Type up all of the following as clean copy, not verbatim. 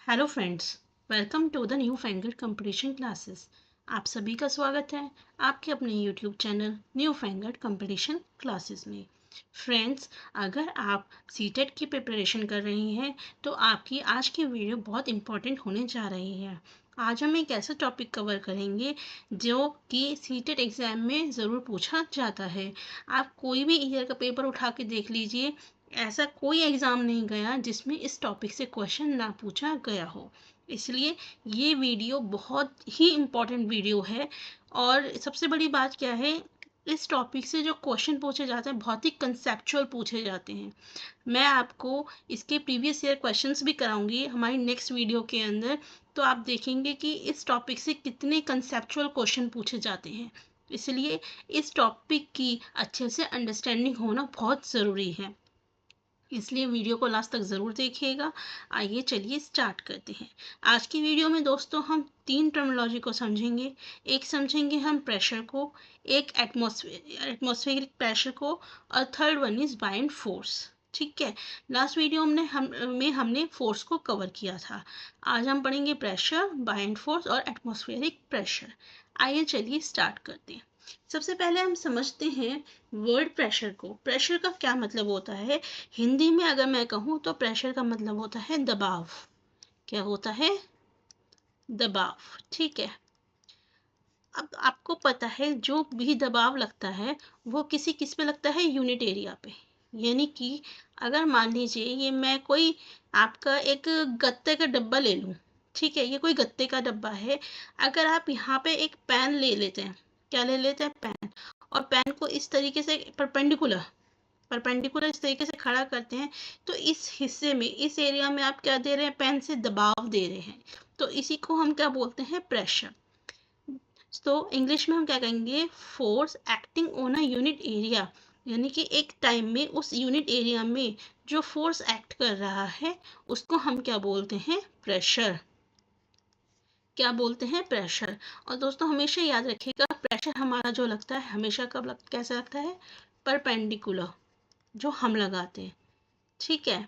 Hello friends, welcome to the new fangled competition classes. आप सभी का स्वागत है आपके अपने YouTube channel new fangled competition classes में। फ्रेंड्स, अगर आप सीटेट की प्रिपरेशन कर रही हैं तो आपकी आज की वीडियो बहुत इम्पोर्टेंट होने जा रही है। आज हम एक ऐसा टॉपिक कवर करेंगे जो कि सीटेट एग्ज़ाम में ज़रूर पूछा जाता है। आप कोई भी ईयर का पेपर उठा के देख लीजिए, ऐसा कोई एग्ज़ाम नहीं गया जिसमें इस टॉपिक से क्वेश्चन ना पूछा गया हो। इसलिए ये वीडियो बहुत ही इम्पोर्टेंट वीडियो है। और सबसे बड़ी बात क्या है, इस टॉपिक से जो क्वेश्चन पूछे जाते हैं बहुत ही कंसेप्चुअल पूछे जाते हैं। मैं आपको इसके प्रीवियस ईयर क्वेश्चंस भी कराऊंगी हमारी नेक्स्ट वीडियो के अंदर, तो आप देखेंगे कि इस टॉपिक से कितने कंसेप्चुअल क्वेश्चन पूछे जाते हैं। इसलिए इस टॉपिक की अच्छे से अंडरस्टैंडिंग होना बहुत ज़रूरी है, इसलिए वीडियो को लास्ट तक ज़रूर देखिएगा। आइए चलिए स्टार्ट करते हैं। आज की वीडियो में दोस्तों हम तीन टर्मिनोलॉजी को समझेंगे। एक समझेंगे हम प्रेशर को, एक एटमॉस्फेरिक प्रेशर को, और third one is bind force. ठीक है, लास्ट वीडियो में हमने फोर्स को कवर किया था। आज हम पढ़ेंगे प्रेशर, बाइंड फोर्स और एटमॉस्फेरिक प्रेशर। आइए चलिए स्टार्ट करते हैं। सबसे पहले हम समझते हैं वर्ड प्रेशर को। प्रेशर का क्या मतलब होता है? हिंदी में अगर मैं कहूँ तो प्रेशर का मतलब होता है दबाव। क्या होता है? दबाव। ठीक है, अब आपको पता है जो भी दबाव लगता है वो किस पे लगता है? यूनिट एरिया पे। यानी कि अगर मान लीजिए ये मैं कोई आपका एक गत्ते का डब्बा ले लूँ, ठीक है, ये कोई गत्ते का डब्बा है। अगर आप यहाँ पे एक पेन ले लेते हैं, क्या ले लेते हैं? पेन। और पेन को इस तरीके से परपेंडिकुलर इस तरीके से खड़ा करते हैं, तो इस हिस्से में, इस एरिया में आप क्या दे रहे हैं? पेन से दबाव दे रहे हैं। तो इसी को हम क्या बोलते हैं? प्रेशर। तो इंग्लिश में हम क्या कहेंगे? Force acting on a unit area. यानी कि एक टाइम में उस यूनिट एरिया में जो फोर्स एक्ट कर रहा है उसको हम क्या बोलते हैं? प्रेशर। क्या बोलते हैं? प्रेशर। और दोस्तों हमेशा याद रखिएगा, प्रेशर हमारा जो लगता है हमेशा कैसे लगता है? परपेंडिकुलर, जो हम लगाते हैं। ठीक है,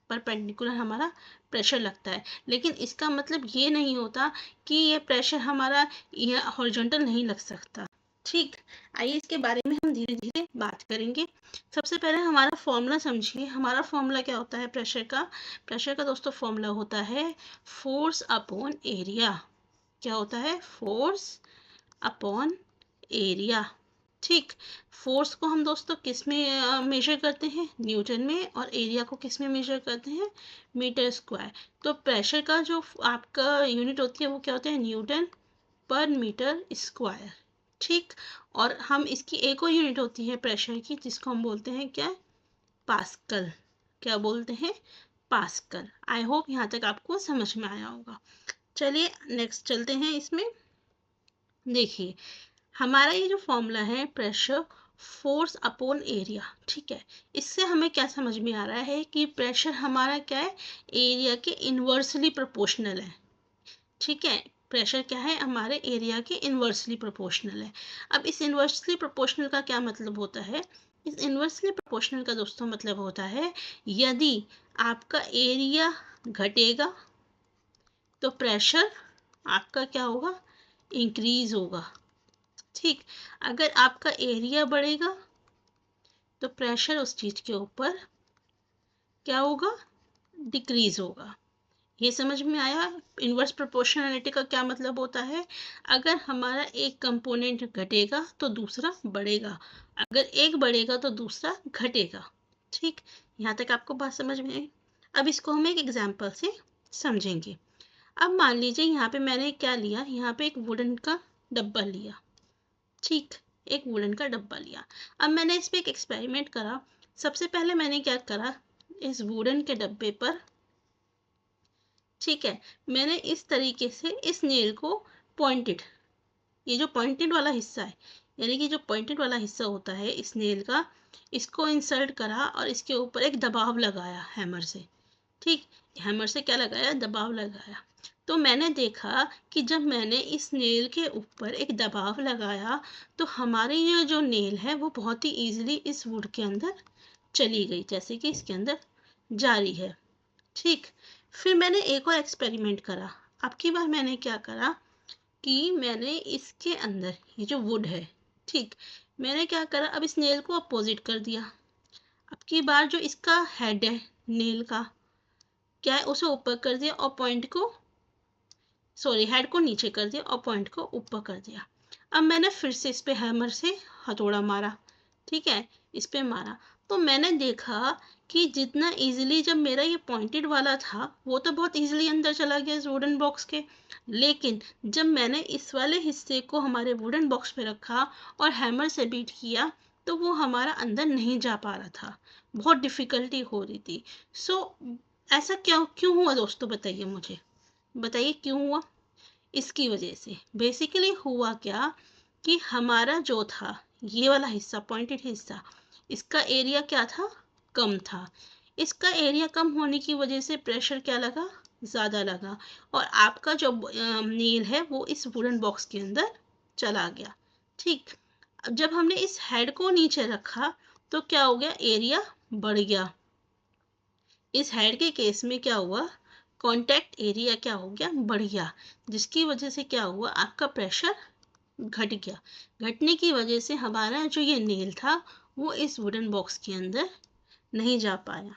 परपेंडिकुलर हमारा प्रेशर लगता है। लेकिन इसका मतलब ये नहीं होता कि ये प्रेशर हमारा हॉरिजॉन्टल नहीं लग सकता। ठीक, आइए इसके बारे में हम धीरे धीरे बात करेंगे। सबसे पहले हमारा फॉर्मूला समझिए। हमारा फॉर्मूला क्या होता है प्रेशर का? प्रेशर का दोस्तों फॉर्मूला होता है फोर्स अपॉन एरिया। क्या होता है? Force upon area. ठीक, फोर्स को हम दोस्तों किस में मेजर करते हैं? न्यूटन में। और एरिया को किस में मेजर करते हैं? Metre square. तो प्रेशर का जो आपका यूनिट होती है वो क्या होता है? न्यूटन पर मीटर स्क्वायर। ठीक, और हम इसकी एक और यूनिट होती है प्रेशर की, जिसको हम बोलते हैं क्या? पास्कल। क्या बोलते हैं? पास्कल। आई होप यहाँ तक आपको समझ में आया होगा। चलिए नेक्स्ट चलते हैं इसमें। देखिए, हमारा ये जो फॉर्मूला है प्रेशर फोर्स अपॉन एरिया, ठीक है, इससे हमें क्या समझ में आ रहा है कि प्रेशर हमारा क्या है? एरिया के इन्वर्सली प्रोपोर्शनल है। ठीक है, प्रेशर क्या है? हमारे एरिया के इन्वर्सली प्रोपोर्शनल है। अब इस इन्वर्सली प्रोपोर्शनल का क्या मतलब होता है? इस इन्वर्सली प्रोपोर्शनल का दोस्तों मतलब होता है यदि आपका एरिया घटेगा तो प्रेशर आपका क्या होगा? इंक्रीज होगा। ठीक, अगर आपका एरिया बढ़ेगा तो प्रेशर उस चीज के ऊपर क्या होगा? डिक्रीज होगा। ये समझ में आया? इनवर्स प्रोपोर्शनलिटी का क्या मतलब होता है? अगर हमारा एक कंपोनेंट घटेगा तो दूसरा बढ़ेगा, अगर एक बढ़ेगा तो दूसरा घटेगा। ठीक, यहाँ तक आपको बात समझ में आई? अब इसको हम एक एग्जाम्पल से समझेंगे। अब मान लीजिए यहाँ पे मैंने क्या लिया? यहाँ पे एक वुडन का डब्बा लिया। ठीक, एक वुडन का डब्बा लिया। अब मैंने इस पे एक एक्सपेरिमेंट करा। सबसे पहले मैंने क्या करा? इस वुडन के डब्बे पर, ठीक है, मैंने इस तरीके से इस नेल को पॉइंटेड, ये जो पॉइंटेड वाला हिस्सा है, यानी कि जो पॉइंटेड वाला हिस्सा होता है इस नेल का, इसको इंसर्ट करा और इसके ऊपर एक दबाव लगाया हैमर से। ठीक, हैमर से क्या लगाया? दबाव लगाया। तो मैंने देखा कि जब मैंने इस नेल के ऊपर एक दबाव लगाया तो हमारी ये जो नेल है वो बहुत ही ईजिली इस वुड के अंदर चली गई, जैसे कि इसके अंदर जा रही है। ठीक, फिर मैंने एक और एक्सपेरिमेंट करा। अब की बार मैंने क्या करा कि मैंने इसके अंदर ये जो वुड है, ठीक, मैंने क्या करा, अब इस नेल को अपोजिट कर दिया। अब की बार जो इसका हेड है नेल का, क्या है, उसे ऊपर कर दिया और पॉइंट को, सॉरी, हेड को नीचे कर दिया और पॉइंट को ऊपर कर दिया। अब मैंने फिर से इस पे हैमर से हथौड़ा मारा, ठीक है, इस पे मारा, तो मैंने देखा कि जितना इजीली जब मेरा ये पॉइंटेड वाला था वो तो बहुत इजीली अंदर चला गया इस वुडन बॉक्स के, लेकिन जब मैंने इस वाले हिस्से को हमारे वुडन बॉक्स पे रखा और हैमर से बीट किया तो वो हमारा अंदर नहीं जा पा रहा था, बहुत डिफ़िकल्टी हो रही थी। सो ऐसा क्यों हुआ दोस्तों, बताइए मुझे, बताइए क्यों हुआ। इसकी वजह से बेसिकली हुआ क्या कि हमारा जो था ये वाला हिस्सा, पॉइंटेड हिस्सा, इसका एरिया क्या था, कम था। इसका एरिया कम होने की वजह से प्रेशर क्या लगा, ज़्यादा लगा, और आपका जो नील है वो इस वुडन बॉक्स के अंदर चला गया। ठीक, अब जब हमने इस हेड को नीचे रखा तो क्या हो गया, एरिया बढ़ गया। इस हेड के केस में क्या हुआ, कॉन्टैक्ट एरिया क्या हो गया, बढ़ गया, जिसकी वजह से क्या हुआ, आपका प्रेशर घट गया। घटने की वजह से हमारा जो ये नेल था वो इस वुडन बॉक्स के अंदर नहीं जा पाया।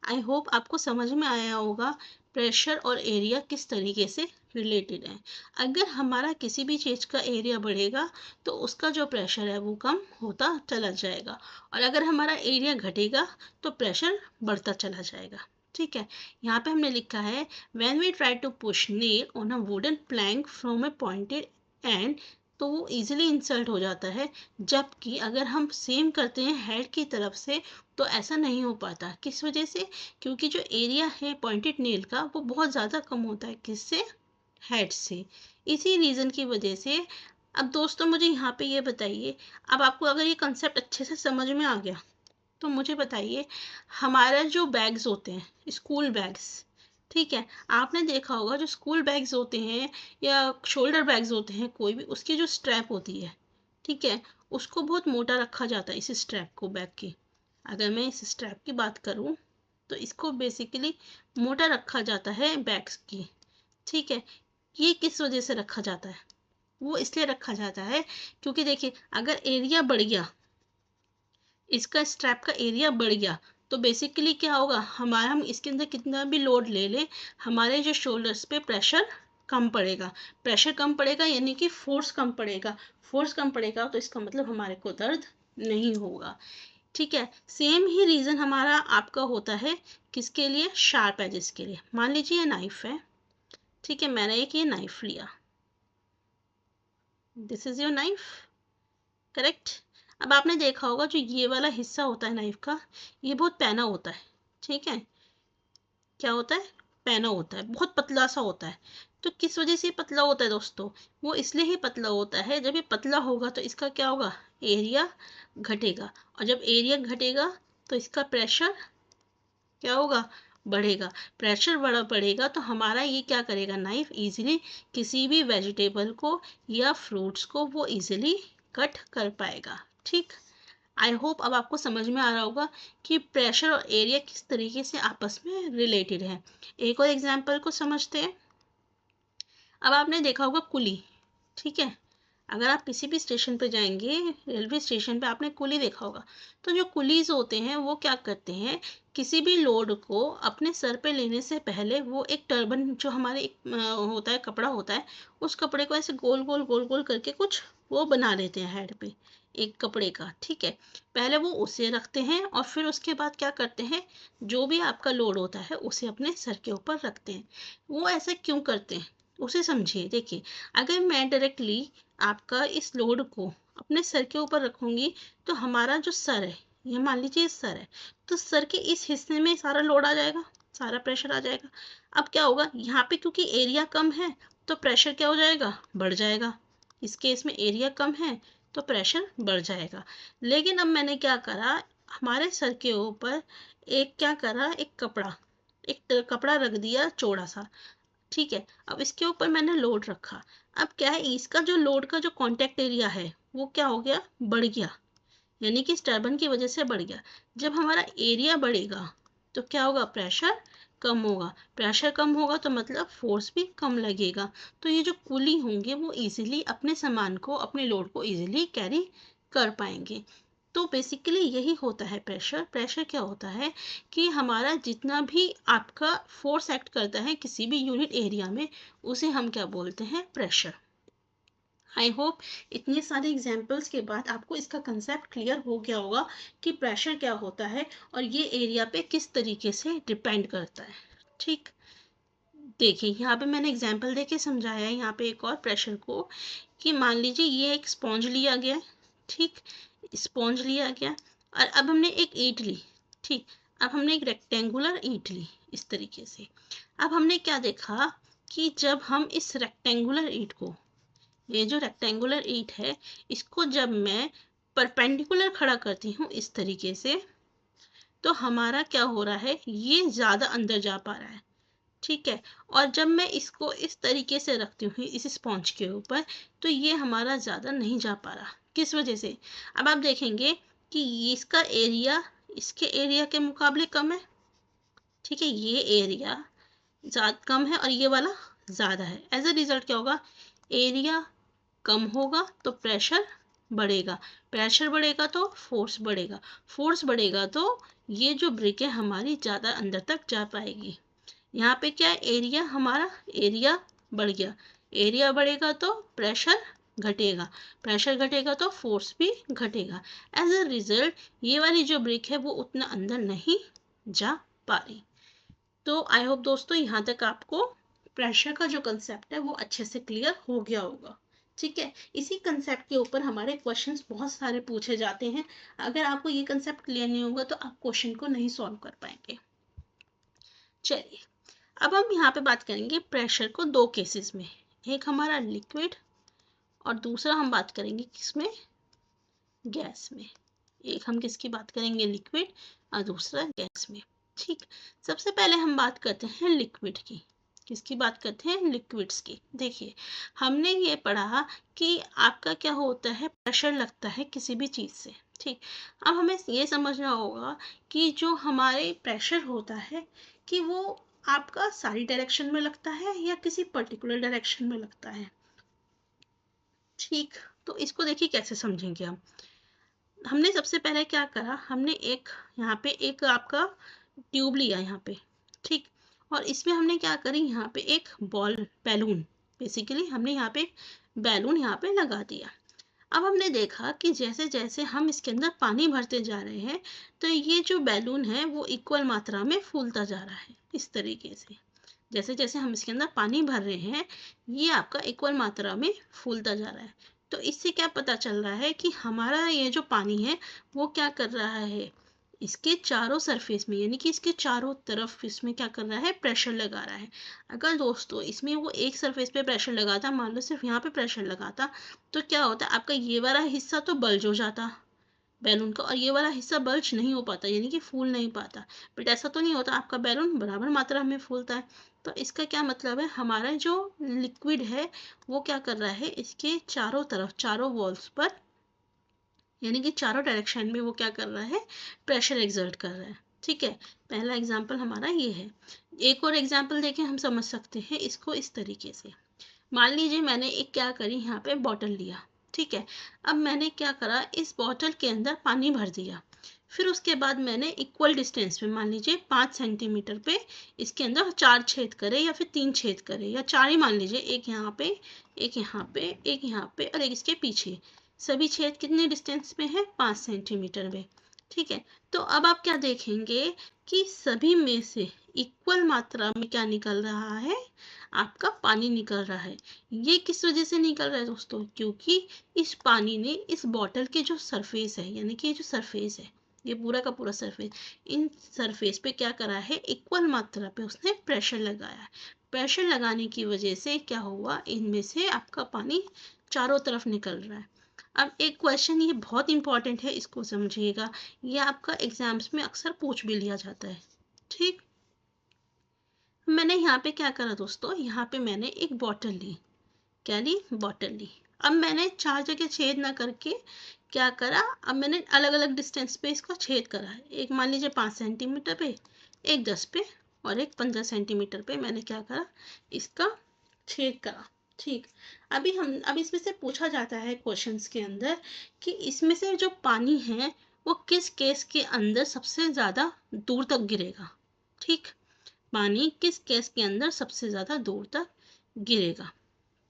आई होप आपको समझ में आया होगा प्रेशर और एरिया किस तरीके से रिलेटेड है। अगर हमारा किसी भी चीज़ का एरिया बढ़ेगा तो उसका जो प्रेशर है वो कम होता चला जाएगा, और अगर हमारा एरिया घटेगा तो प्रेशर बढ़ता चला जाएगा। ठीक है, यहाँ पे हमने लिखा है when we try to push nail on a wooden plank from a pointed end, तो वो ईजिली इंसर्ट हो जाता है, जबकि अगर हम सेम करते हैं हेड की तरफ से तो ऐसा नहीं हो पाता। किस वजह से, क्योंकि जो एरिया है पॉइंटेड नेल का वो बहुत ज़्यादा कम होता है, किससे, हेड से, इसी रीज़न की वजह से। अब दोस्तों मुझे यहाँ पे ये बताइए, अब आपको अगर ये कंसेप्ट अच्छे से समझ में आ गया तो मुझे बताइए, हमारा जो बैग्स होते हैं, स्कूल बैग्स, ठीक है, आपने देखा होगा जो स्कूल बैग्स होते हैं या शोल्डर बैग्स होते हैं कोई भी, उसकी जो स्ट्रैप होती है, ठीक है, उसको बहुत मोटा रखा जाता है इस स्ट्रैप को, बैग की। अगर मैं इस स्ट्रैप की बात करूं तो इसको बेसिकली मोटा रखा जाता है बैग्स की, ठीक है। ये किस वजह से रखा जाता है, वो इसलिए रखा जाता है क्योंकि देखिए अगर एरिया बढ़ गया, इसका स्ट्रैप का एरिया बढ़ गया तो बेसिकली क्या होगा, हमारा, हम इसके अंदर कितना भी लोड ले लें, हमारे जो शोल्डर्स पे प्रेशर कम पड़ेगा। प्रेशर कम पड़ेगा यानी कि फोर्स कम पड़ेगा, फोर्स कम पड़ेगा तो इसका मतलब हमारे को दर्द नहीं होगा। ठीक है, सेम ही रीज़न हमारा आपका होता है किसके लिए, शार्प एजेस के लिए। मान लीजिए ये नाइफ है, ठीक है, मैंने एक ये नाइफ लिया, this is your knife, correct. अब आपने देखा होगा जो ये वाला हिस्सा होता है नाइफ का, ये बहुत पैना होता है, ठीक है, क्या होता है, पैना होता है, बहुत पतला सा होता है। तो किस वजह से ये पतला होता है दोस्तों, वो इसलिए ही पतला होता है, जब ये पतला होगा तो इसका क्या होगा, एरिया घटेगा, और जब एरिया घटेगा तो इसका प्रेशर क्या होगा, बढ़ेगा। प्रेशर बड़ा बढ़ेगा तो हमारा ये क्या करेगा, नाइफ इजीली किसी भी वेजिटेबल को या फ्रूट्स को वो इजीली कट कर पाएगा। ठीक, आई होप अब आपको समझ में आ रहा होगा कि प्रेशर और एरिया किस तरीके से आपस में रिलेटेड है। एक और एग्जांपल को समझते हैं। अब आपने देखा होगा कुली, ठीक है, अगर आप किसी भी स्टेशन पर जाएंगे, रेलवे स्टेशन पे आपने कुली देखा होगा, तो जो कुलीज होते हैं वो क्या करते हैं, किसी भी लोड को अपने सर पे लेने से पहले वो एक टर्बन, जो हमारे एक होता है, कपड़ा होता है, उस कपड़े को ऐसे गोल गोल गोल गोल करके कुछ वो बना लेते हैं हेड पे एक कपड़े का, ठीक है। पहले वो उसे रखते हैं और फिर उसके बाद क्या करते हैं, जो भी आपका लोड होता है उसे अपने सर के ऊपर रखते हैं। वो ऐसा क्यों करते हैं उसे समझिए। देखिए, अगर मैं डायरेक्टली आपका इस लोड को अपने सर के ऊपर रखूंगी तो हमारा जो सर है, ये मान लीजिए सर है, तो सर के इस हिस्से में सारा लोड आ जाएगा, सारा प्रेशर आ जाएगा। अब क्या होगा यहाँ पे, क्योंकि एरिया कम है तो प्रेशर क्या हो जाएगा, बढ़ जाएगा। इस केस में एरिया कम है तो प्रेशर बढ़ जाएगा। लेकिन अब मैंने क्या करा, हमारे सर के ऊपर एक क्या करा, एक कपड़ा रख दिया चौड़ा सा, ठीक है। अब इसके ऊपर मैंने लोड रखा। अब क्या है, इसका जो लोड का जो कांटेक्ट एरिया है वो क्या हो गया, बढ़ गया, यानी कि इस टर्बन की वजह से बढ़ गया। जब हमारा एरिया बढ़ेगा तो क्या होगा, प्रेशर कम होगा। प्रेशर कम होगा तो मतलब फोर्स भी कम लगेगा। तो ये जो कुली होंगे वो इजीली अपने सामान को, अपने लोड को इजीली कैरी कर पाएंगे। तो बेसिकली यही होता है प्रेशर। प्रेशर क्या होता है कि हमारा जितना भी आपका फोर्स एक्ट करता है किसी भी यूनिट एरिया में, उसे हम क्या बोलते हैं, प्रेशर। आई होप इतने सारे एग्जाम्पल्स के बाद आपको इसका कंसेप्ट क्लियर हो गया होगा कि प्रेशर क्या होता है और ये एरिया पे किस तरीके से डिपेंड करता है। ठीक, देखिए यहाँ पे मैंने एग्जाम्पल देके समझाया है यहाँ पे एक और प्रेशर को, कि मान लीजिए ये एक स्पॉन्ज लिया गया, ठीक, स्पॉन्ज लिया गया और अब हमने एक ईंट ली। ठीक, अब हमने एक रेक्टेंगुलर ईंट ली इस तरीके से। अब हमने क्या देखा कि जब हम इस रेक्टेंगुलर ईंट को, ये जो रेक्टेंगुलर ईंट है, इसको जब मैं परपेंडिकुलर खड़ा करती हूँ इस तरीके से, तो हमारा क्या हो रहा है, ये ज़्यादा अंदर जा पा रहा है। ठीक है, और जब मैं इसको इस तरीके से रखती हूँ इस स्पॉन्ज के ऊपर, तो ये हमारा ज़्यादा नहीं जा पा रहा। किस वजह से? अब आप देखेंगे कि इसका एरिया इसके एरिया के मुकाबले कम है। ठीक है, ये एरिया ज़्यादा कम है और ये वाला ज़्यादा है। एज अ रिजल्ट क्या होगा, एरिया कम होगा तो प्रेशर बढ़ेगा, प्रेशर बढ़ेगा तो फोर्स बढ़ेगा, फोर्स बढ़ेगा तो ये जो ब्रिक है हमारी ज़्यादा अंदर तक जा पाएगी। यहाँ पे क्या है, एरिया हमारा, एरिया बढ़ गया, एरिया बढ़ेगा तो प्रेशर घटेगा, प्रेशर घटेगा तो फोर्स भी घटेगा। एज अ रिजल्ट ये वाली जो ब्रिक है वो उतना अंदर नहीं जा पा रही। तो आई होप दोस्तों यहाँ तक आपको प्रेशर का जो कंसेप्ट है वो अच्छे से क्लियर हो गया होगा। ठीक है, इसी कंसेप्ट के ऊपर हमारे क्वेश्चंस बहुत सारे पूछे जाते हैं। अगर आपको ये कंसेप्ट क्लियर नहीं होगा तो आप क्वेश्चन को नहीं सॉल्व कर पाएंगे। चलिए, अब हम यहाँ पे बात करेंगे प्रेशर को दो केसेस में, एक हमारा लिक्विड और दूसरा हम बात करेंगे किसमें, गैस में। एक हम किसकी बात करेंगे, लिक्विड, और दूसरा गैस में। ठीक, सबसे पहले हम बात करते हैं लिक्विड की। किसकी बात करते हैं, लिक्विड्स की। देखिए हमने ये पढ़ा कि आपका क्या होता है, प्रेशर लगता है किसी भी चीज़ से। ठीक, अब हमें ये समझना होगा कि जो हमारे प्रेशर होता है कि वो आपका सारी डायरेक्शन में लगता है या किसी पर्टिकुलर डायरेक्शन में लगता है। ठीक, तो इसको देखिए कैसे समझेंगे हम। हमने सबसे पहले क्या करा, हमने एक यहाँ पे एक आपका ट्यूब लिया यहाँ पे। ठीक, और इसमें हमने क्या करी, यहाँ पे एक बॉल, बैलून, बेसिकली हमने यहाँ पे बैलून यहाँ पे लगा दिया। अब हमने देखा कि जैसे जैसे हम इसके अंदर पानी भरते जा रहे हैं तो ये जो बैलून है वो इक्वल मात्रा में फूलता जा रहा है। इस तरीके से जैसे जैसे हम इसके अंदर पानी भर रहे हैं ये आपका इक्वल मात्रा में फूलता जा रहा है। तो इससे क्या पता चल रहा है कि हमारा ये जो पानी है वो क्या कर रहा है, इसके चारों सरफेस में, यानी कि इसके चारों तरफ इसमें क्या कर रहा है, प्रेशर लगा रहा है। अगर दोस्तों इसमें वो एक सरफेस पे प्रेशर लगाता, मान लो सिर्फ यहाँ पे प्रेशर लगाता, तो क्या होता, आपका ये वाला हिस्सा तो बल्ज हो जाता बैलून का और ये वाला हिस्सा बल्ज नहीं हो पाता, यानी कि फूल नहीं पाता। बट ऐसा तो नहीं होता, आपका बैलून बराबर मात्रा में फूलता है। तो इसका क्या मतलब है, हमारा जो लिक्विड है वो क्या कर रहा है, इसके चारों तरफ, चारों वॉल्स पर, यानी कि चारों डायरेक्शन में वो क्या कर रहा है, प्रेशर एक्सर्ट कर रहा है। ठीक है, पहला एग्जाम्पल हमारा ये है। एक और एग्जाम्पल देके हम समझ सकते हैं इसको इस तरीके से। मान लीजिए मैंने एक क्या करी, यहाँ पे बॉटल लिया। ठीक है, अब मैंने क्या करा, इस बॉटल के अंदर पानी भर दिया। फिर उसके बाद मैंने इक्वल डिस्टेंस पे, मान लीजिए 5 सेंटीमीटर पे इसके अंदर 4 छेद करे या फिर 3 छेद करे या 4 ही मान लीजिए, एक यहाँ पे, एक यहाँ पे, एक यहाँ पे और एक इसके पीछे। सभी छेद कितने डिस्टेंस पे है, 5 सेंटीमीटर में। ठीक है, तो अब आप क्या देखेंगे कि सभी में से इक्वल मात्रा में क्या निकल रहा है, आपका पानी निकल रहा है। ये किस वजह से निकल रहा है दोस्तों, क्योंकि इस पानी ने इस बॉटल के जो सरफेस है, यानी कि ये जो सरफेस है, ये पूरा का पूरा सरफेस, इन सरफेस पे क्या करा है, इक्वल मात्रा पे उसने प्रेशर लगाया है। प्रेशर लगाने की वजह से क्या हुआ, इनमें से आपका पानी चारों तरफ निकल रहा है। अब एक क्वेश्चन ये बहुत इंपॉर्टेंट है, इसको समझिएगा, ये आपका एग्जाम्स में अक्सर पूछ भी लिया जाता है। ठीक, मैंने यहाँ पे क्या करा दोस्तों, यहाँ पे मैंने एक बॉटल ली, क्या ली, बॉटल ली। अब मैंने 4 जगह छेद ना करके क्या करा, अब मैंने अलग अलग डिस्टेंस पे इसको छेद करा है। एक मान लीजिए 5 सेंटीमीटर पे, एक 10 पे और एक 15 सेंटीमीटर पे मैंने क्या करा, इसका छेद करा। ठीक, अब इसमें से पूछा जाता है क्वेश्चंस के अंदर कि इसमें से जो पानी है वो किस केस के अंदर सबसे ज़्यादा दूर तक गिरेगा। ठीक, पानी किस केस के अंदर सबसे ज़्यादा दूर तक गिरेगा।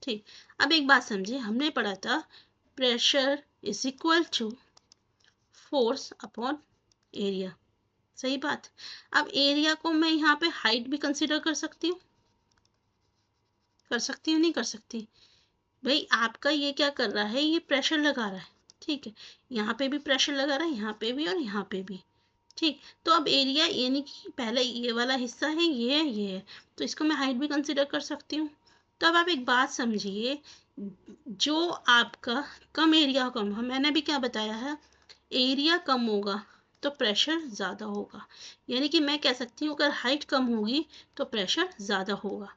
ठीक, अब एक बात समझिए, हमने पढ़ा था pressure is equal to force upon area. सही बात। अब एरिया को मैं यहाँ पे हाइट भी कंसीडर कर सकती हूँ, नहीं कर सकती। भाई आपका ये क्या कर रहा है, ये प्रेशर लगा रहा है। ठीक है, यहाँ पे भी प्रेशर लगा रहा है, यहाँ पे भी और यहाँ पे भी। ठीक, तो अब एरिया यानी कि पहले ये वाला हिस्सा है, ये है, तो इसको मैं हाइट भी कंसीडर कर सकती हूँ। तो अब आप एक बात समझिए, जो आपका कम एरिया कम है, मैंने भी क्या बताया है, एरिया कम होगा तो प्रेशर ज़्यादा होगा। यानी कि मैं कह सकती हूँ अगर हाइट कम होगी तो प्रेशर ज़्यादा होगा।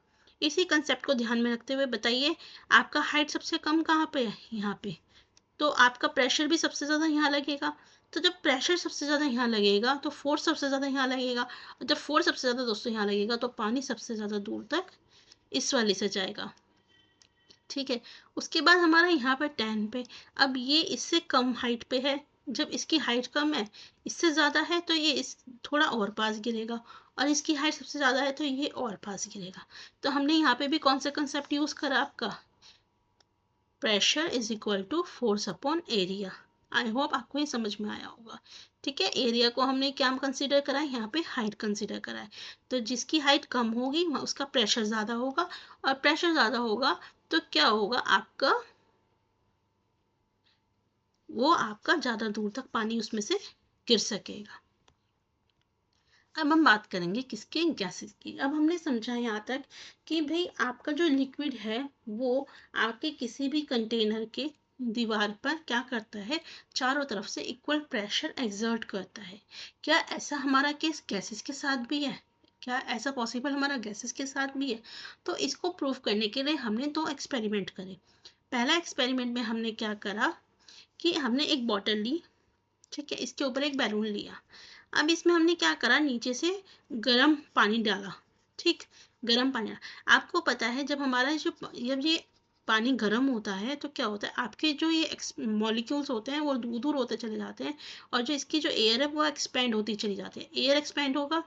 इसी कंसेप्ट को ध्यान में रखते हुए बताइए, आपका हाइट सबसे कम कहाँ पे है, यहाँ पे, तो आपका प्रेशर भी सबसे ज़्यादा यहाँ लगेगा। तो जब प्रेशर सबसे ज़्यादा यहाँ लगेगा तो फोर्स सबसे ज़्यादा यहाँ लगेगा, और जब फोर्स सबसे ज़्यादा दोस्तों यहाँ लगेगा तो पानी सबसे ज़्यादा दूर तक इस वाले से जाएगा। ठीक है, उसके बाद हमारा यहाँ पर 10 पे, अब ये इससे कम हाइट पे है, जब इसकी हाइट कम है, इससे ज़्यादा है तो ये इस थोड़ा और पास गिरेगा, और इसकी हाइट सबसे ज़्यादा है तो ये और पास गिरेगा। तो हमने यहाँ पे भी कौन सा कंसेप्ट यूज़ करा, आपका pressure is equal to force upon area. I hope आपको ये समझ में आया होगा। ठीक है, एरिया को हमने क्या कंसीडर करा है, यहाँ पे हाइट कंसीडर करा है। तो जिसकी हाइट कम होगी उसका प्रेशर ज़्यादा होगा, और प्रेशर ज़्यादा होगा तो क्या होगा आपका, वो आपका ज़्यादा दूर तक पानी उसमें से गिर सकेगा। अब हम बात करेंगे किसके, गैसेस की। अब हमने समझा यहाँ तक कि भाई आपका जो लिक्विड है वो आपके किसी भी कंटेनर के दीवार पर क्या करता है, चारों तरफ से इक्वल प्रेशर एक्सर्ट करता है। क्या ऐसा हमारा केस गैसेस के साथ भी है, क्या ऐसा पॉसिबल हमारा गैसेस के साथ भी है? तो इसको प्रूव करने के लिए हमने 2 एक्सपेरिमेंट करे। पहला एक्सपेरिमेंट में हमने क्या करा कि हमने एक बॉटल ली, ठीक है, इसके ऊपर एक बैलून लिया। अब इसमें हमने क्या करा, नीचे से गर्म पानी डाला। ठीक, गर्म पानी डाला। आपको पता है जब हमारा जब ये पानी गर्म होता है तो क्या होता है, आपके जो ये मॉलिक्यूल्स होते हैं वो दूर दूर होते चले जाते हैं, और जो इसकी जो एयर है वो एक्सपेंड होती चली जाती है। एयर एक्सपेंड होगा,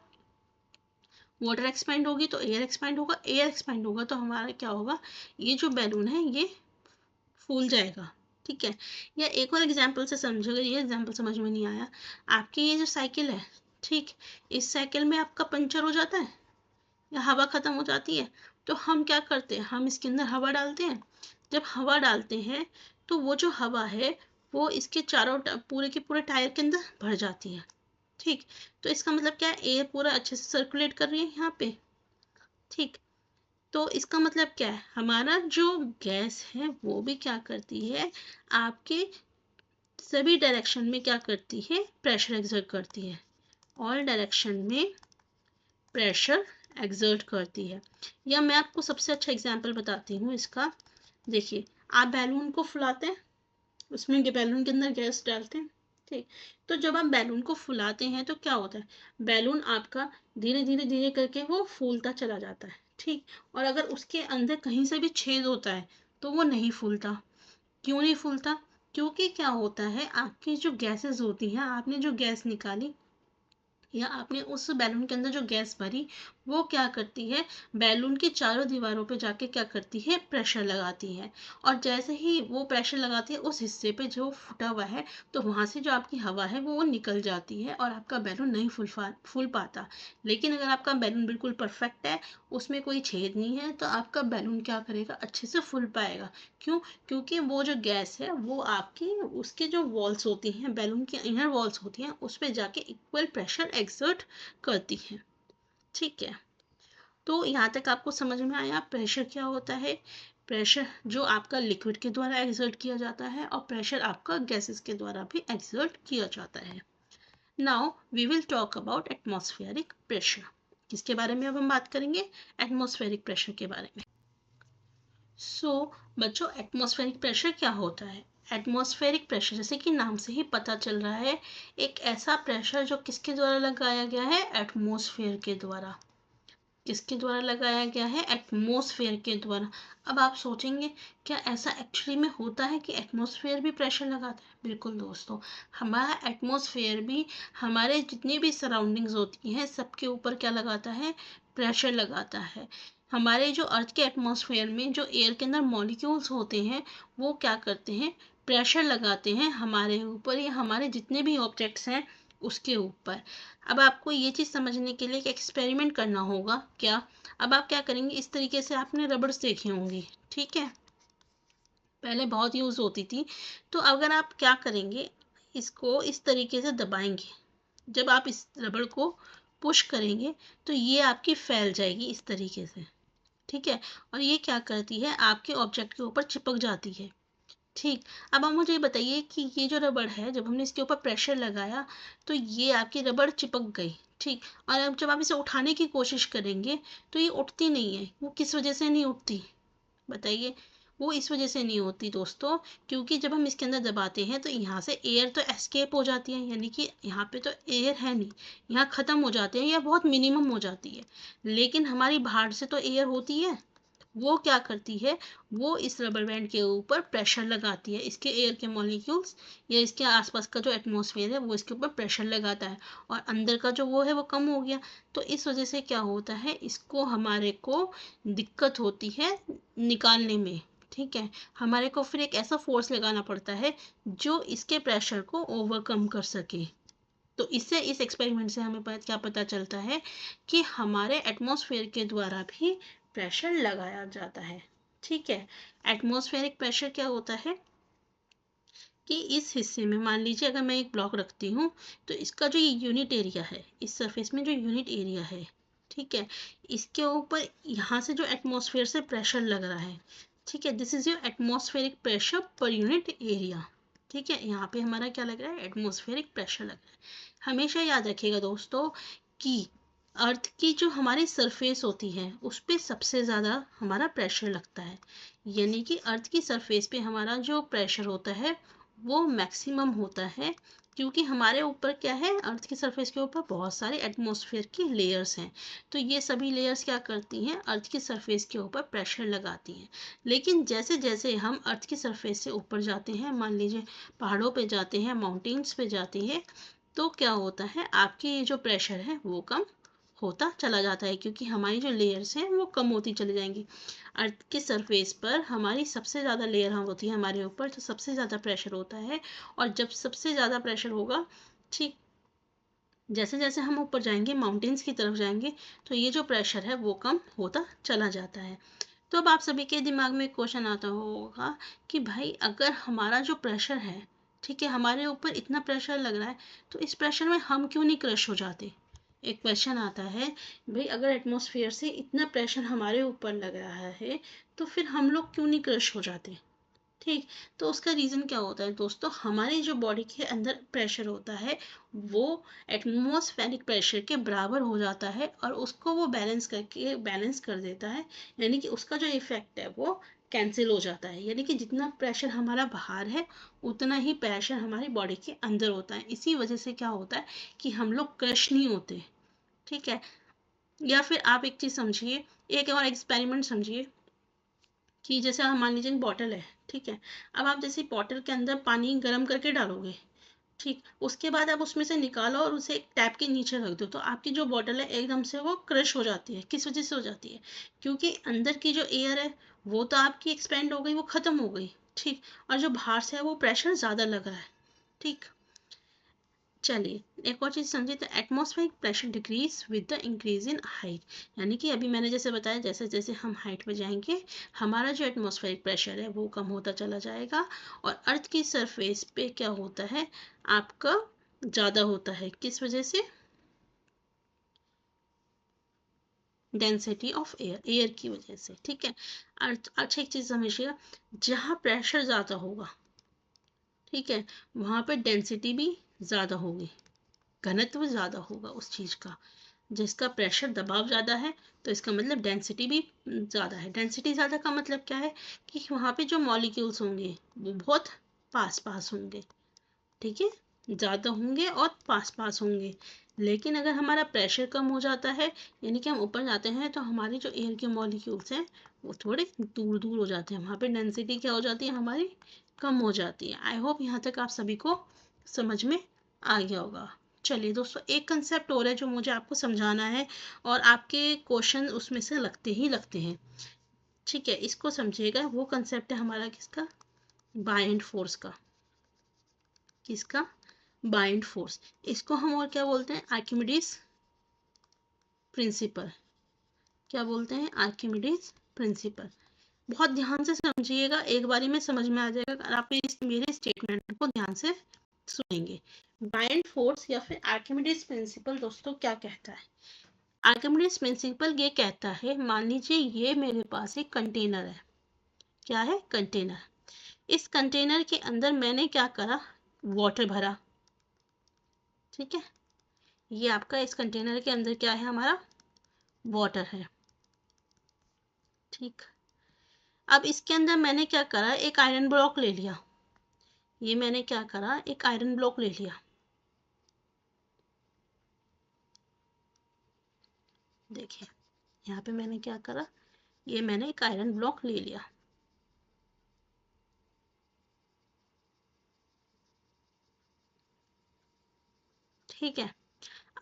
वाटर एक्सपेंड होगी तो एयर एक्सपेंड होगा, एयर एक्सपेंड होगा तो हमारा क्या होगा, ये जो बैलून है ये फूल जाएगा। ठीक है, या एक और एग्जाम्पल से समझोगे, ये एग्जाम्पल समझ में नहीं आया, आपकी ये जो साइकिल है, ठीक, इस साइकिल में आपका पंचर हो जाता है या हवा ख़त्म हो जाती है, तो हम क्या करते हैं, हम इसके अंदर हवा डालते हैं। जब हवा डालते हैं तो वो जो हवा है वो इसके चारों पूरे के पूरे टायर के अंदर भर जाती है। ठीक, तो इसका मतलब क्या है, एयर पूरा अच्छे से सर्कुलेट कर रही है यहाँ पे। ठीक, तो इसका मतलब क्या है, हमारा जो गैस है वो भी क्या करती है, आपके सभी डायरेक्शन में क्या करती है, प्रेशर एक्सर्ट करती है। ऑल डायरेक्शन में प्रेशर एक्सर्ट करती है। या मैं आपको सबसे अच्छा एग्जांपल बताती हूँ इसका। देखिए, आप बैलून को फुलाते हैं, उसमें बैलून के अंदर गैस डालते हैं। ठीक, तो जब आप बैलून को फुलाते हैं तो क्या होता है, बैलून आपका धीरे धीरे धीरे करके वो फूलता चला जाता है। ठीक, और अगर उसके अंदर कहीं से भी छेद होता है तो वो नहीं फूलता। क्यों नहीं फूलता, क्योंकि क्या होता है, आपकी जो गैसेस होती हैं, आपने जो गैस निकाली या आपने उस बैलून के अंदर जो गैस भरी, वो क्या करती है, बैलून की चारों दीवारों पे जाके क्या करती है, प्रेशर लगाती है। और जैसे ही वो प्रेशर लगाती है उस हिस्से पे जो फूटा हुआ है, तो वहाँ से जो आपकी हवा है वो निकल जाती है और आपका बैलून नहीं फूल पाता। लेकिन अगर आपका बैलून बिल्कुल परफेक्ट है, उसमें कोई छेद नहीं है, तो आपका बैलून क्या करेगा, अच्छे से फूल पाएगा। क्यों, क्योंकि वो जो गैस है वो आपकी उसके जो वॉल्स होती हैं, बैलून की इनर वॉल्स होती हैं, उस पर जाके इक्वल प्रेशर एक्सर्ट करती हैं। ठीक है, तो यहाँ तक आपको समझ में आया प्रेशर क्या होता है। प्रेशर जो आपका लिक्विड के द्वारा एक्सर्ट किया जाता है, और प्रेशर आपका गैसेस के द्वारा भी एक्सर्ट किया जाता है। Now we will talk about atmospheric pressure. किसके बारे में अब हम बात करेंगे, एटमॉस्फेरिक प्रेशर के बारे में। बच्चों, एटमॉस्फेरिक प्रेशर क्या होता है। एटमॉस्फेरिक प्रेशर जैसे कि नाम से ही पता चल रहा है, एक ऐसा प्रेशर जो किसके द्वारा लगाया गया है, एटमॉस्फेयर के द्वारा। किसके द्वारा लगाया गया है? एटमॉस्फेयर के द्वारा। अब आप सोचेंगे क्या ऐसा एक्चुअली में होता है कि एटमॉस्फेयर भी प्रेशर लगाता है? बिल्कुल दोस्तों, हमारा एटमॉस्फेयर भी हमारे जितनी भी सराउंडिंग्स होती हैं सबके ऊपर क्या लगाता है? प्रेशर लगाता है। हमारे जो अर्थ के एटमॉस्फेयर में जो एयर के अंदर मॉलिक्यूल्स होते हैं वो क्या करते हैं? प्रेशर लगाते हैं हमारे ऊपर या हमारे जितने भी ऑब्जेक्ट्स हैं उसके ऊपर। अब आपको ये चीज़ समझने के लिए एक एक्सपेरिमेंट करना होगा। क्या? अब आप क्या करेंगे, इस तरीके से आपने रबड़स देखी होंगी, ठीक है, पहले बहुत यूज़ होती थी। तो अगर आप क्या करेंगे, इसको इस तरीके से दबाएंगे, जब आप इस रबड़ को पुश करेंगे तो ये आपकी फैल जाएगी इस तरीके से, ठीक है, और ये क्या करती है? आपके ऑब्जेक्ट के ऊपर चिपक जाती है। ठीक। अब आप मुझे ये बताइए कि ये जो रबड़ है जब हमने इसके ऊपर प्रेशर लगाया तो ये आपकी रबड़ चिपक गई, ठीक, और अब जब आप इसे उठाने की कोशिश करेंगे तो ये उठती नहीं है। वो किस वजह से नहीं उठती बताइए? वो इस वजह से नहीं होती दोस्तों, क्योंकि जब हम इसके अंदर दबाते हैं तो यहाँ से एयर तो एस्केप हो जाती है, यानी कि यहाँ पे तो एयर है नहीं, यहाँ ख़त्म हो जाते हैं या बहुत मिनिमम हो जाती है, लेकिन हमारी बाहर से तो एयर होती है। वो क्या करती है? वो इस रबर बैंड के ऊपर प्रेशर लगाती है, इसके एयर के मॉलिक्यूल्स या इसके आसपास का जो एटमॉस्फेयर है वो इसके ऊपर प्रेशर लगाता है, और अंदर का जो वो है वो कम हो गया। तो इस वजह से क्या होता है, इसको हमारे को दिक्कत होती है निकालने में, ठीक है, हमारे को फिर एक ऐसा फोर्स लगाना पड़ता है जो इसके प्रेशर को ओवरकम कर सके। तो इससे, इस एक्सपेरिमेंट से हमें क्या पता चलता है कि हमारे एटमॉस्फेयर के द्वारा भी प्रेशर लगाया जाता है, ठीक है। एटमॉस्फेरिक प्रेशर क्या होता है कि इस हिस्से में मान लीजिए अगर मैं एक ब्लॉक रखती हूँ तो इसका जो ये यूनिट एरिया है, इस सरफेस में जो यूनिट एरिया है, ठीक है, इसके ऊपर यहाँ से जो एटमॉस्फेयर से प्रेशर लग रहा है, ठीक है, this is your atmospheric pressure per unit area, ठीक है, यहाँ पे हमारा क्या लग रहा है? एटमॉस्फेरिक प्रेशर लग रहा है। हमेशा याद रखिएगा दोस्तों कि अर्थ की जो हमारी सरफेस होती है उस पर सबसे ज़्यादा हमारा प्रेशर लगता है, यानी कि अर्थ की सरफेस पे हमारा जो प्रेशर होता है वो मैक्सिमम होता है, क्योंकि हमारे ऊपर क्या है? अर्थ की सरफेस के ऊपर बहुत सारे एटमॉस्फेयर की लेयर्स हैं। तो ये सभी लेयर्स क्या करती हैं? अर्थ की सरफेस के ऊपर प्रेशर लगाती हैं। लेकिन जैसे जैसे हम अर्थ की सरफेस से ऊपर जाते हैं, मान लीजिए पहाड़ों पे जाते हैं, माउंटेन्स पे जाते हैं, तो क्या होता है? आपकी ये जो प्रेशर है वो कम होता चला जाता है, क्योंकि हमारी जो लेयर्स हैं वो कम होती चली जाएंगी। अर्थ के सरफेस पर हमारी सबसे ज़्यादा लेयर होती है हमारे ऊपर, तो सबसे ज़्यादा प्रेशर होता है, और जब सबसे ज़्यादा प्रेशर होगा, ठीक, जैसे जैसे हम ऊपर जाएंगे, माउंटेन्स की तरफ जाएंगे, तो ये जो प्रेशर है वो कम होता चला जाता है। तो अब आप सभी के दिमाग में एक क्वेश्चन आता होगा कि भाई अगर हमारा जो प्रेशर है, ठीक है, हमारे ऊपर इतना प्रेशर लग रहा है, तो इस प्रेशर में हम क्यों नहीं क्रश हो जाते? एक क्वेश्चन आता है, भाई अगर एटमॉस्फेयर से इतना प्रेशर हमारे ऊपर लग रहा है तो फिर हम लोग क्यों नहीं क्रश हो जाते? ठीक। तो उसका रीज़न क्या होता है दोस्तों? हमारे जो बॉडी के अंदर प्रेशर होता है वो एटमॉस्फेरिक प्रेशर के बराबर हो जाता है, और उसको वो बैलेंस कर देता है, यानी कि उसका जो इफेक्ट है वो कैंसिल हो जाता है, यानी कि जितना प्रेशर हमारा बाहर है उतना ही प्रेशर हमारी बॉडी के अंदर होता है। इसी वजह से क्या होता है कि हम लोग क्रश नहीं होते, ठीक है। या फिर आप एक चीज़ समझिए, एक और एक्सपेरिमेंट समझिए कि जैसे हम मान लीजिए बॉटल है, ठीक है, अब आप जैसे बॉटल के अंदर पानी गर्म करके डालोगे, ठीक, उसके बाद आप उसमें से निकालो और उसे एक टैप के नीचे रख दो, तो आपकी जो बॉटल है एकदम से वो क्रश हो जाती है। किस वजह से हो जाती है? क्योंकि अंदर की जो एयर है वो तो आपकी एक्सपेंड हो गई, वो ख़त्म हो गई, ठीक, और जो बाहर से है वो प्रेशर ज़्यादा लग रहा है, ठीक। चलिए एक और चीज़ समझिए, तो atmospheric pressure decrease with the increase in height, यानी कि अभी मैंने जैसे बताया जैसे जैसे हम हाइट पे जाएंगे हमारा जो एटमॉस्फेरिक प्रेशर है वो कम होता चला जाएगा, और अर्थ की सरफेस पे क्या होता है? आपका ज़्यादा होता है। किस वजह से? डेंसिटी ऑफ एयर की वजह से, ठीक है। अच्छा एक चीज़ समझिएगा, जहाँ प्रेशर ज़्यादा होगा, ठीक है, वहाँ पे डेंसिटी भी ज़्यादा होगी, घनत्व ज़्यादा होगा उस चीज़ का। जिसका प्रेशर दबाव ज़्यादा है तो इसका मतलब डेंसिटी भी ज़्यादा है। डेंसिटी ज़्यादा का मतलब क्या है कि वहाँ पे जो मॉलिक्यूल्स होंगे वो बहुत पास पास होंगे, ठीक है, ज़्यादा होंगे और पास पास होंगे। लेकिन अगर हमारा प्रेशर कम हो जाता है, यानी कि हम ऊपर जाते हैं, तो हमारे जो एयर के मॉलिक्यूल्स हैं वो थोड़े दूर दूर हो जाते हैं, वहाँ पे डेंसिटी क्या हो जाती है हमारी, कम हो जाती है। आई होप यहाँ तक आप सभी को समझ में आ गया होगा। चलिए दोस्तों, एक कंसेप्ट और है जो मुझे आपको समझाना है, और आपके क्वेश्चन उसमें से लगते ही लगते हैं। ठीक है, इसको समझिएगा। वो कंसेप्ट है हमारा किसका, बायंट फोर्स का। किसका, बायंट फोर्स। इसको हम और क्या बोलते हैं, आर्किमिडीज प्रिंसिपल। क्या बोलते हैं, आर्किमिडीज प्रिंसिपल। बहुत ध्यान से समझिएगा, एक बारी में समझ में आ जाएगा अगर आप मेरे स्टेटमेंट को ध्यान से सुनेंगे। बायंट फोर्स या फिर आर्किमिडीज प्रिंसिपल दोस्तों क्या कहता है। आर्किमिडीज प्रिंसिपल ये कहता है, मान लीजिए ये मेरे पास एक कंटेनर है। क्या है, कंटेनर। इस कंटेनर के अंदर मैंने क्या करा, वाटर भरा। ठीक है, ये आपका इस कंटेनर के अंदर क्या है, हमारा वाटर है। ठीक, अब इसके अंदर मैंने क्या करा, एक आयरन ब्लॉक ले लिया। ये मैंने क्या करा, एक आयरन ब्लॉक ले लिया। देखिए यहाँ पे मैंने क्या करा, ये मैंने एक आयरन ब्लॉक ले लिया। ठीक है,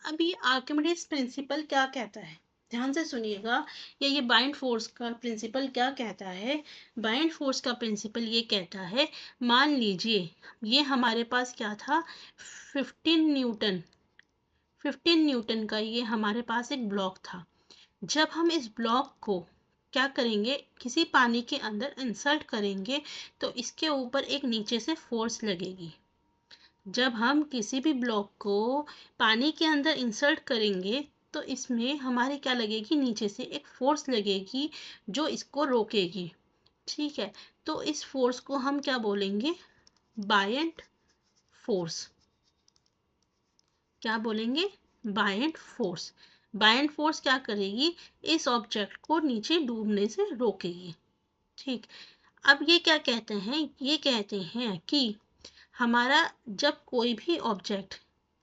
अब ये आर्किमिडीज प्रिंसिपल क्या कहता है, ध्यान से सुनिएगा। ये बाइंड फोर्स का प्रिंसिपल क्या कहता है। बाइंड फोर्स का प्रिंसिपल ये कहता है, मान लीजिए ये हमारे पास क्या था, 15 न्यूटन। 15 न्यूटन का ये हमारे पास एक ब्लॉक था। जब हम इस ब्लॉक को क्या करेंगे, किसी पानी के अंदर इंसर्ट करेंगे, तो इसके ऊपर एक नीचे से फोर्स लगेगी। जब हम किसी भी ब्लॉक को पानी के अंदर इंसर्ट करेंगे, तो इसमें हमारे क्या लगेगी, नीचे से एक फोर्स लगेगी जो इसको रोकेगी। ठीक है, तो इस फोर्स को हम क्या बोलेंगे, बायंट फोर्स। क्या बोलेंगे, बायंट फोर्स। बायंट फोर्स क्या करेगी, इस ऑब्जेक्ट को नीचे डूबने से रोकेगी। ठीक, अब ये क्या कहते हैं, ये कहते हैं कि हमारा जब कोई भी ऑब्जेक्ट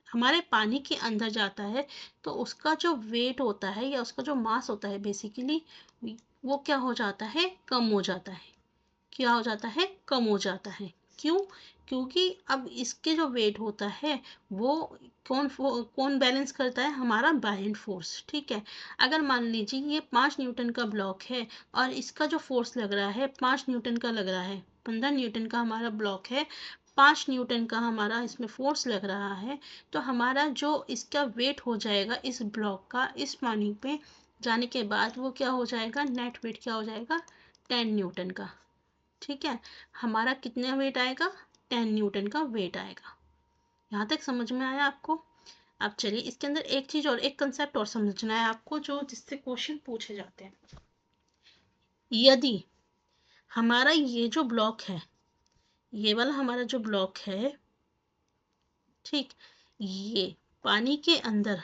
हमारे पानी के अंदर जाता है, तो उसका जो वेट होता है या उसका जो मास होता है, बेसिकली वो क्या हो जाता है, कम हो जाता है। क्या हो जाता है, कम हो जाता है। क्यों, क्योंकि अब इसके जो वेट होता है वो कौन बैलेंस करता है, हमारा बायंट फोर्स। ठीक है, अगर मान लीजिए ये 5 न्यूटन का ब्लॉक है और इसका जो फोर्स लग रहा है 5 न्यूटन का लग रहा है, 15 न्यूटन का हमारा ब्लॉक है, 5 न्यूटन का हमारा इसमें फोर्स लग रहा है, तो हमारा जो इसका वेट हो जाएगा इस ब्लॉक का, इस पानी पे जाने के बाद वो क्या हो जाएगा, नेट वेट क्या हो जाएगा, 10 न्यूटन का। ठीक है, हमारा कितना वेट आएगा, 10 न्यूटन का वेट आएगा। यहाँ तक समझ में आया आपको। अब चलिए इसके अंदर एक चीज और, एक कंसेप्ट और समझना है आपको, जो जिससे क्वेश्चन पूछे जाते हैं। यदि हमारा ये जो ब्लॉक है, ये वाला हमारा जो ब्लॉक है, ठीक, ये पानी के अंदर,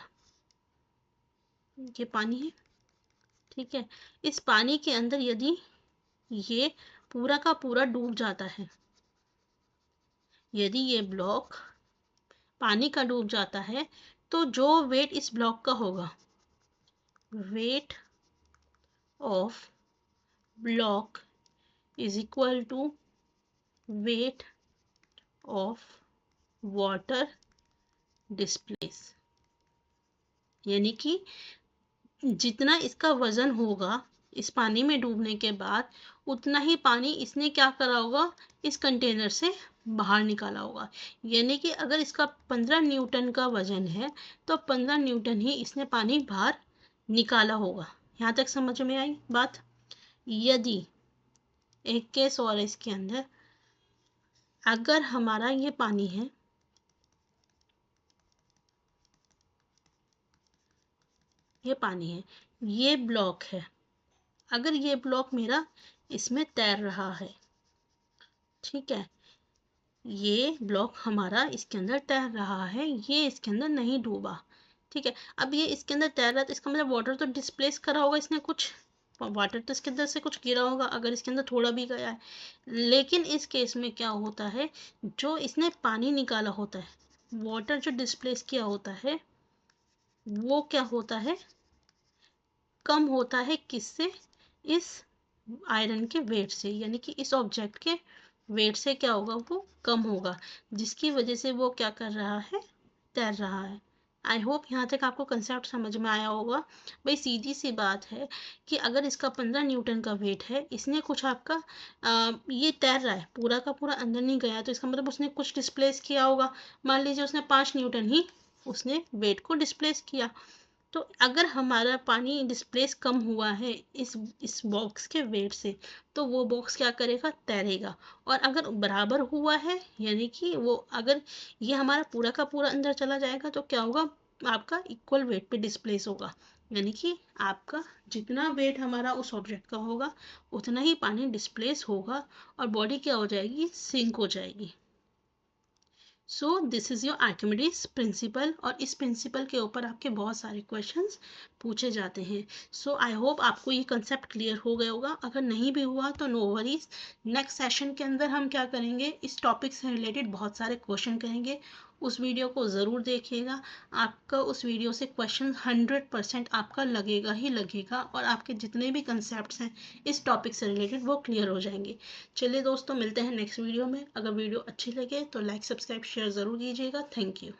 ये पानी है, ठीक है, इस पानी के अंदर यदि ये पूरा का पूरा डूब जाता है, यदि ये ब्लॉक पानी का डूब जाता है, तो जो वेट इस ब्लॉक का होगा, weight of block is equal to weight of water displace. यानी कि जितना इसका वजन होगा इस पानी में डूबने के बाद, उतना ही पानी इसने क्या करा होगा, इस कंटेनर से बाहर निकाला होगा। यानी कि अगर इसका 15 न्यूटन का वजन है, तो 15 न्यूटन ही इसने पानी बाहर निकाला होगा। यहाँ तक समझ में आई बात। यदि एक केस और इसके अंदर, अगर हमारा ये पानी है, ये पानी है, ये ब्लॉक है, अगर ये ब्लॉक मेरा इसमें तैर रहा है, ठीक है, ये ब्लॉक हमारा इसके अंदर तैर रहा है, ये इसके अंदर नहीं डूबा। ठीक है, अब ये इसके अंदर तैर रहा है, तो इसका मतलब वाटर तो डिस्प्लेस करा होगा इसने, कुछ वाटर तो इसके अंदर से कुछ गिरा होगा, अगर इसके अंदर थोड़ा भी गया है। लेकिन इस केस में क्या होता है, जो इसने पानी निकाला होता है, वाटर जो डिस्प्लेस किया होता है, वो क्या होता है, कम होता है किससे, इस आयरन के वेट से, यानी कि इस ऑब्जेक्ट के वेट से क्या होगा, वो कम होगा, जिसकी वजह से वो क्या कर रहा है, तैर रहा है। आई होप यहाँ तक आपको कंसेप्ट समझ में आया होगा। भाई सीधी सी बात है कि अगर इसका 15 न्यूटन का वेट है, इसने कुछ आपका ये तैर रहा है, पूरा का पूरा अंदर नहीं गया, तो इसका मतलब उसने कुछ डिस्प्लेस किया होगा। मान लीजिए उसने 5 न्यूटन ही उसने वेट को डिस्प्लेस किया। तो अगर हमारा पानी डिस्प्लेस कम हुआ है इस बॉक्स के वेट से, तो वो बॉक्स क्या करेगा, तैरेगा। और अगर बराबर हुआ है, यानी कि वो अगर ये हमारा पूरा का पूरा अंदर चला जाएगा, तो क्या होगा, आपका इक्वल वेट पे डिस्प्लेस होगा, यानी कि आपका जितना वेट हमारा उस ऑब्जेक्ट का होगा, उतना ही पानी डिस्प्लेस होगा और बॉडी क्या हो जाएगी, सिंक हो जाएगी। So this is your Archimedes principal, और इस प्रिंसिपल के ऊपर आपके बहुत सारे क्वेश्चंस पूछे जाते हैं। सो आई होप आपको ये कंसेप्ट क्लियर हो गया होगा। अगर नहीं भी हुआ तो नो वरीज, नेक्स्ट सेशन के अंदर हम क्या करेंगे, इस टॉपिक से रिलेटेड बहुत सारे क्वेश्चन करेंगे। उस वीडियो को ज़रूर देखिएगा, आपका उस वीडियो से क्वेश्चन 100% आपका लगेगा ही लगेगा, और आपके जितने भी कंसेप्ट हैं इस टॉपिक से रिलेटेड वो क्लियर हो जाएंगे। चलिए दोस्तों, मिलते हैं नेक्स्ट वीडियो में। अगर वीडियो अच्छी लगे तो लाइक सब्सक्राइब शेयर ज़रूर कीजिएगा। Thank you.